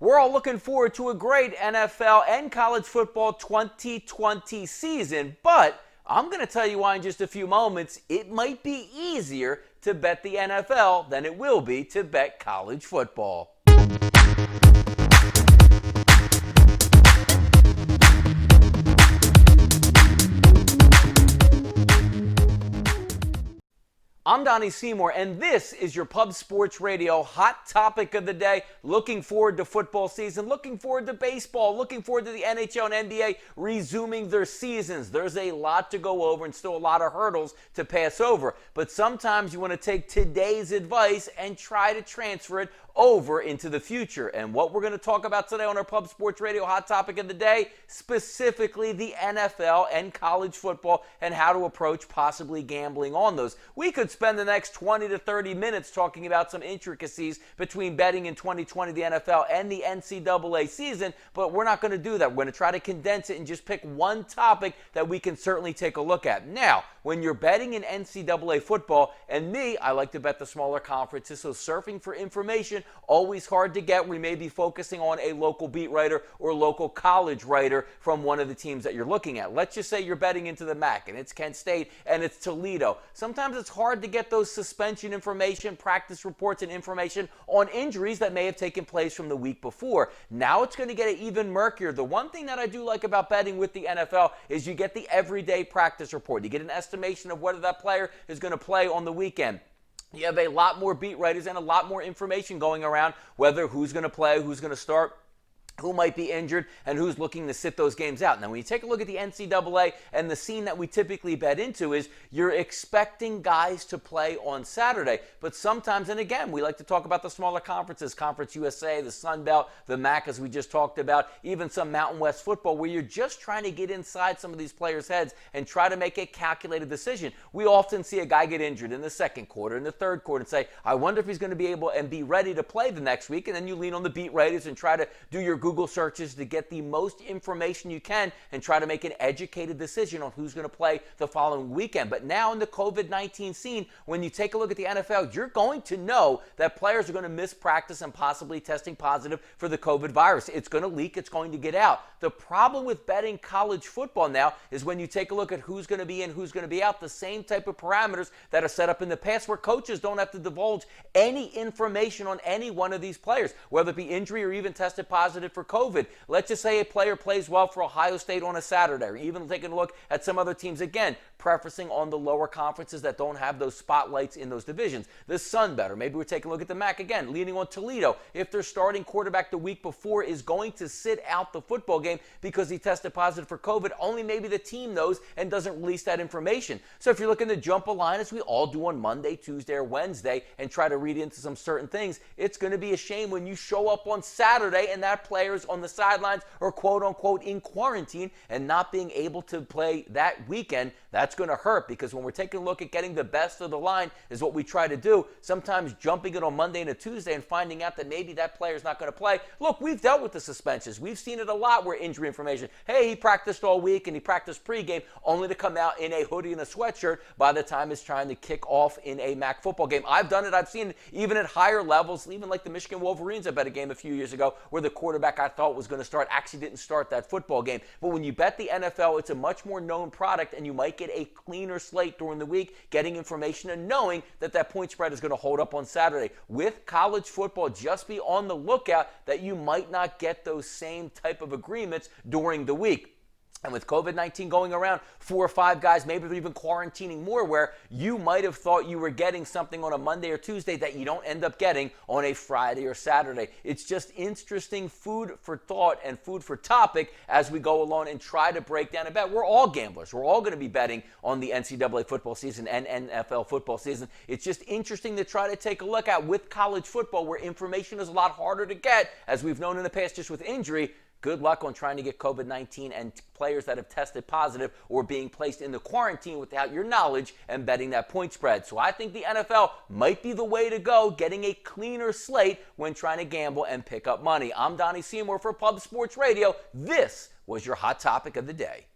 We're all looking forward to a great NFL and college football 2020 season, but I'm going to tell you why in just a few moments it might be easier to bet the NFL than it will be to bet college football. I'm Donnie Seymour, and this is your Pub Sports Radio hot topic of the day. Looking forward to football season, looking forward to baseball, looking forward to the NHL and NBA resuming their seasons. There's a lot to go over and still a lot of hurdles to pass over. But sometimes you want to take today's advice and try to transfer it over into the future. And what we're going to talk about today on our Pub Sports Radio hot topic of the day, specifically the NFL and college football and how to approach possibly gambling on those. We could spend the next 20 to 30 minutes talking about some intricacies between betting in 2020, the NFL, and the NCAA season, but we're not going to do that. We're going to try to condense it and just pick one topic that we can certainly take a look at. Now, when you're betting in NCAA football, and me, I like to bet the smaller conferences, so surfing for information, always hard to get. We may be focusing on a local beat writer or local college writer from one of the teams that you're looking at. Let's just say you're betting into the MAC, and it's Kent State, and it's Toledo. Sometimes it's hard to get those suspension information, practice reports, and information on injuries that may have taken place from the week before. Now it's going to get even murkier. The one thing that I do like about betting with the NFL is you get the everyday practice report. You get an estimation of whether that player is going to play on the weekend. You have a lot more beat writers and a lot more information going around, whether who's going to play, who's going to start, who might be injured, and who's looking to sit those games out. Now, when you take a look at the NCAA and the scene that we typically bet into is you're expecting guys to play on Saturday. But sometimes, and again, we like to talk about the smaller conferences, Conference USA, the Sun Belt, the MAC, as we just talked about, even some Mountain West football, where you're just trying to get inside some of these players' heads and try to make a calculated decision. We often see a guy get injured in the second quarter, in the third quarter, and say, I wonder if he's going to be able and be ready to play the next week. And then you lean on the beat writers and try to do your Google searches to get the most information you can and try to make an educated decision on who's going to play the following weekend. But now in the COVID-19 scene, when you take a look at the NFL, you're going to know that players are going to miss practice and possibly testing positive for the COVID virus. It's going to leak. It's going to get out. The problem with betting college football now is when you take a look at who's going to be in, who's going to be out, the same type of parameters that are set up in the past where coaches don't have to divulge any information on any one of these players, whether it be injury or even tested positive for COVID. Let's just say a player plays well for Ohio State on a Saturday, or even taking a look at some other teams, again, preferencing on the lower conferences that don't have those spotlights in those divisions. The Sun Belt, or maybe we're taking a look at the MAC again, leaning on Toledo. If their starting quarterback the week before is going to sit out the football game because he tested positive for COVID, only maybe the team knows and doesn't release that information. So if you're looking to jump a line, as we all do on Monday, Tuesday, or Wednesday, and try to read into some certain things, it's going to be a shame when you show up on Saturday and that player's on the sidelines or quote-unquote in quarantine and not being able to play that weekend. That's going to hurt, because when we're taking a look at getting the best of the line is what we try to do, sometimes jumping it on Monday and a Tuesday and finding out that maybe that player's not going to play. Look, we've dealt with the suspensions. We've seen it a lot where injury information, hey, he practiced all week and he practiced pregame, only to come out in a hoodie and a sweatshirt by the time it's trying to kick off in a MAC football game. I've done it. I've seen it even at higher levels, even like the Michigan Wolverines. I bet a game a few years ago where the quarterback I thought was going to start actually didn't start that football game. But when you bet the NFL, it's a much more known product, and you might get a cleaner slate during the week, getting information and knowing that that point spread is going to hold up on Saturday. With college football, just be on the lookout that you might not get those same type of agreements during the week. And with COVID-19 going around, 4 or 5 guys, maybe they're even quarantining more, where you might have thought you were getting something on a Monday or Tuesday that you don't end up getting on a Friday or Saturday. It's just interesting food for thought and food for topic as we go along and try to break down a bet. We're all gamblers. We're all going to be betting on the NCAA football season and NFL football season. It's just interesting to try to take a look at with college football, where information is a lot harder to get, as we've known in the past just with injury. Good luck on trying to get COVID-19 and players that have tested positive or being placed in the quarantine without your knowledge and betting that point spread. So I think the NFL might be the way to go, getting a cleaner slate when trying to gamble and pick up money. I'm Donnie Seymour for Pub Sports Radio. This was your hot topic of the day.